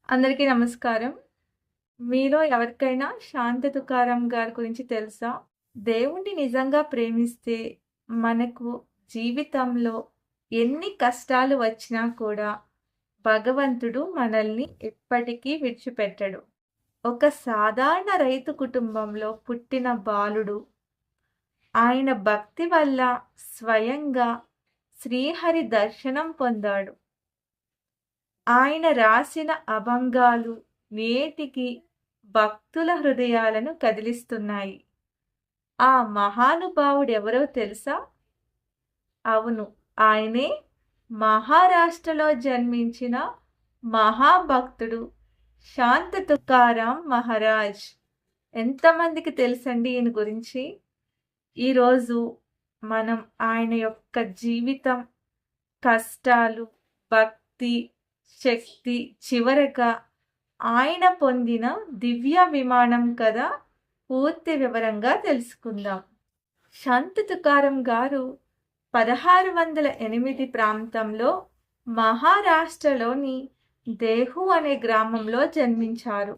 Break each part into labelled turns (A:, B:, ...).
A: అందరికీ నమస్కారం. మీలో ఎవరికైనా శాంత తుకారాం గారి గురించి తెలుసా? దేవుణ్ణి నిజంగా ప్రేమిస్తే మనకు జీవితంలో ఎన్ని కష్టాలు వచ్చినా కూడా భగవంతుడు మనల్ని ఎప్పటికీ విడిచిపెట్టడు. ఒక సాధారణ రైతు కుటుంబంలో పుట్టిన బాలుడు ఆయన భక్తి వల్ల స్వయంగా శ్రీహరి దర్శనం పొందాడు. ఆయన రాసిన అభంగాలు నేటికి భక్తుల హృదయాలను కదిలిస్తున్నాయి. ఆ మహానుభావుడెవరో తెలుసా? అవును, ఆయనే మహారాష్ట్రలో జన్మించిన మహాభక్తుడు శాంత తుకారాం మహారాజ్. ఎంతమందికి తెలుసండి ఈయన గురించి? ఈరోజు మనం ఆయన యొక్క జీవితం, కష్టాలు, భక్తి, శక్తి, చివరగా ఆయన పొందిన దివ్య విమానం కథ పూర్తి వివరంగా తెలుసుకుందాం. సంత తుకారాం గారు 1608 ప్రాంతంలో మహారాష్ట్రలోని దేహు అనే గ్రామంలో జన్మించారు.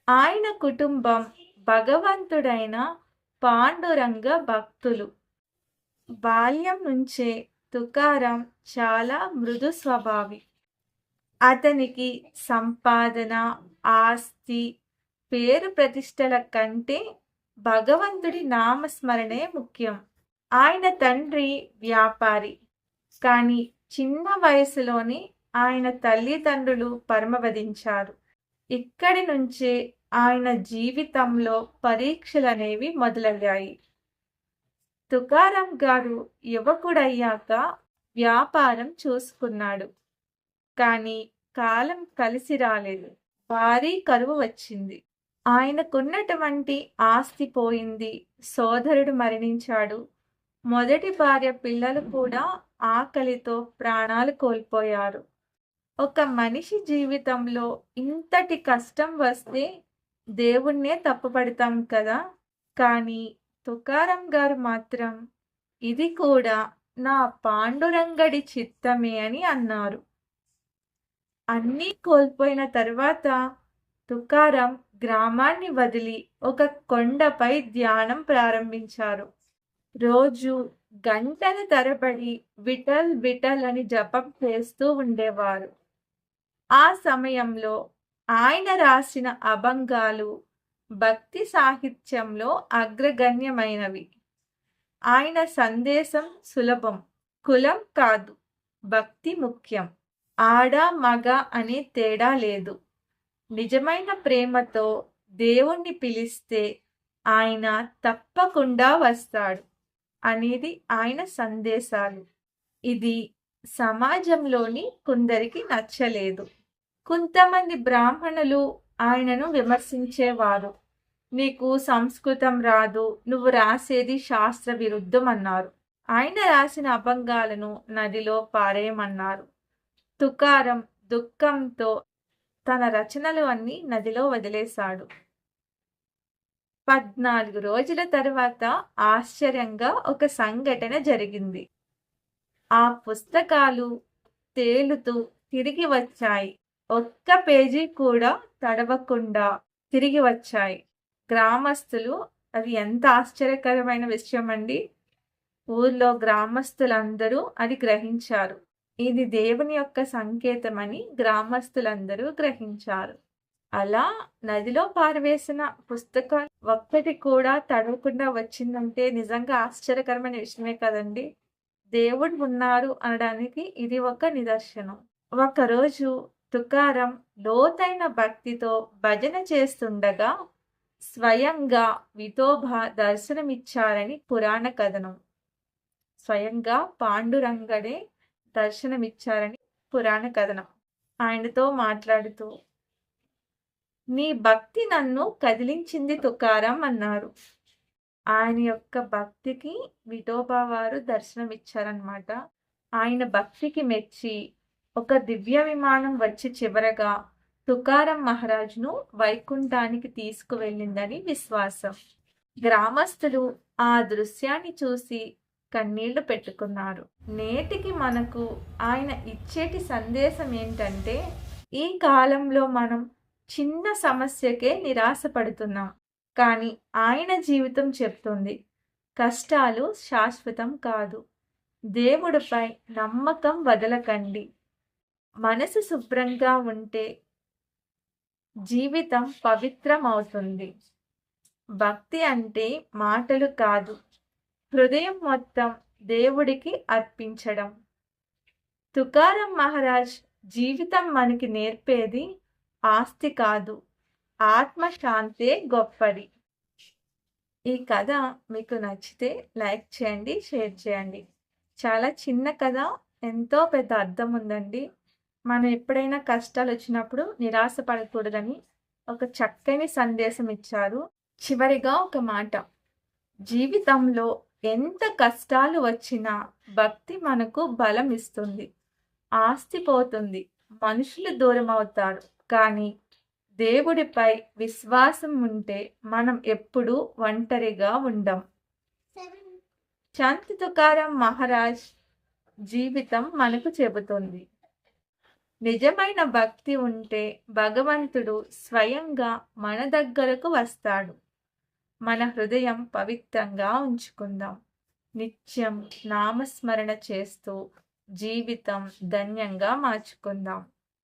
A: ఆయన కుటుంబం భగవంతుడైన పాండురంగ భక్తులు. బాల్యం నుంచే తుకారాం చాలా మృదు స్వభావి. అతనికి సంపాదన, ఆస్తి, పేరు ప్రతిష్టల కంటే భగవంతుడి నామస్మరణే ముఖ్యం. ఆయన తండ్రి వ్యాపారి, కానీ చిన్న వయసులోనే ఆయన తల్లిదండ్రులు పరమపదించారు. ఇక్కడి నుంచే ఆయన జీవితంలో పరీక్షలనేవి మొదలయ్యాయి. తుకారాం గారు యువకుడయ్యాక వ్యాపారం చూసుకున్నాడు. కానీ కాలం కలిసి రాలేదు. భారీ కరువు వచ్చింది. ఆయనకున్నటువంటి ఆస్తి పోయింది. సోదరుడు మరణించాడు. మొదటి భార్య, పిల్లలు కూడా ఆకలితో ప్రాణాలు కోల్పోయారు. ఒక మనిషి జీవితంలో ఇంతటి కష్టం వస్తే దేవుణ్ణే తప్పుపడతాం కదా. కానీ తుకారాం గారు మాత్రం ఇది కూడా నా పాండురంగడి చిత్తమే అని అన్నారు. అన్నీ కోల్పోయిన తర్వాత తుకారాం గ్రామాన్ని వదిలి ఒక కొండపై ధ్యానం ప్రారంభించారు. రోజు గంటల తరబడి విఠల్ విఠల్ అని జపం చేస్తూ ఉండేవారు. ఆ సమయంలో ఆయన రాసిన అభంగాలు భక్తి సాహిత్యంలో అగ్రగణ్యమైనవి. ఆయన సందేశం సులభం. కులం కాదు, భక్తి ముఖ్యం. ఆడ మగ అనే తేడా లేదు. నిజమైన ప్రేమతో దేవుణ్ణి పిలిస్తే ఆయన తప్పకుండా వస్తాడు అనేది ఆయన సందేశాలు. ఇది సమాజంలోని కొందరికి నచ్చలేదు. కొంతమంది బ్రాహ్మణులు ఆయనను విమర్శించేవారు. నీకు సంస్కృతం రాదు, నువ్వు రాసేది శాస్త్ర విరుద్ధం అన్నారు. ఆయన రాసిన అభంగాలను నదిలో పారేయమన్నారు. తుకారాం దుఃఖంతో తన రచనలు అన్నీ నదిలో వదిలేశాడు. 14 రోజుల తర్వాత ఆశ్చర్యంగా ఒక సంఘటన జరిగింది. ఆ పుస్తకాలు తేలుతూ తిరిగి వచ్చాయి. ఒక్క పేజీ కూడా తడవకుండా తిరిగి వచ్చాయి. గ్రామస్తులు, అది ఎంత ఆశ్చర్యకరమైన విషయం అండి. ఊర్లో గ్రామస్తులందరూ అది గ్రహించారు. ఇది దేవుని యొక్క సంకేతమని గ్రామస్తులందరూ గ్రహించారు. అలా నదిలో పారవేసిన పుస్తకాలు ఒక్కటి కూడా తడవకుండా వచ్చిందంటే నిజంగా ఆశ్చర్యకరమైన విషయమే కదండి. దేవుడు ఉన్నారు అనడానికి ఇది ఒక నిదర్శనం. ఒకరోజు తుకారాం లోతైన భక్తితో భజన చేస్తుండగా స్వయంగా విఠోబా దర్శనమిచ్చారని పురాణ కథనం. స్వయంగా పాండురంగడే దర్శనమిచ్చారని పురాణ కథనం. ఆయనతో మాట్లాడుతూ, నీ భక్తి నన్ను కదిలించింది తుకారాం అన్నారు. ఆయన యొక్క భక్తికి విఠోబా వారు దర్శనమిచ్చారనమాట. ఆయన భక్తికి మెచ్చి ఒక దివ్య విమానం వచ్చి చివరగా తుకారాం మహారాజును వైకుంఠానికి తీసుకువెళ్ళిందని విశ్వాసం. గ్రామస్తులు ఆ దృశ్యాన్ని చూసి కన్నీళ్లు పెట్టుకున్నారు. నేటికి మనకు ఆయన ఇచ్చేటి సందేశం ఏంటంటే, ఈ కాలంలో మనం చిన్న సమస్యకే నిరాశపడుతున్నాం. కానీ ఆయన జీవితం చెప్తుంది, కష్టాలు శాశ్వతం కాదు. దేవుడిపై నమ్మకం వదలకండి. మనసు శుభ్రంగా ఉంటే జీవితం పవిత్రమవుతుంది. భక్తి అంటే మాటలు కాదు, హృదయం మొత్తం దేవుడికి అర్పించడం. తుకారం మహారాజ్ జీవితం మనకి నేర్పేది ఆస్తి కాదు, ఆత్మశాంతే గొప్పది. ఈ కథ మీకు నచ్చితే లైక్ చేయండి, షేర్ చేయండి. చాలా చిన్న కథ, ఎంతో పెద్ద అర్థం ఉందండి. మనం ఎప్పుడైనా కష్టాలు వచ్చినప్పుడు నిరాశ పడకూడదని ఒక చక్కని సందేశం ఇచ్చారు. చివరిగా ఒక మాట, జీవితంలో ఎంత కష్టాలు వచ్చినా భక్తి మనకు బలం ఇస్తుంది. ఆస్తి పోతుంది, మనుషులు దూరం అవుతారు, కానీ దేవుడిపై విశ్వాసం ఉంటే మనం ఎప్పుడూ ఒంటరిగా ఉండం. సంత్ తుకారాం మహారాజ్ జీవితం మనకు చెబుతుంది, నిజమైన భక్తి ఉంటే భగవంతుడు స్వయంగా మన దగ్గరకు వస్తాడు. మన హృదయం పవిత్రంగా ఉంచుకుందాం. నిత్యం నామస్మరణ చేస్తూ జీవితం ధన్యంగా మార్చుకుందాం.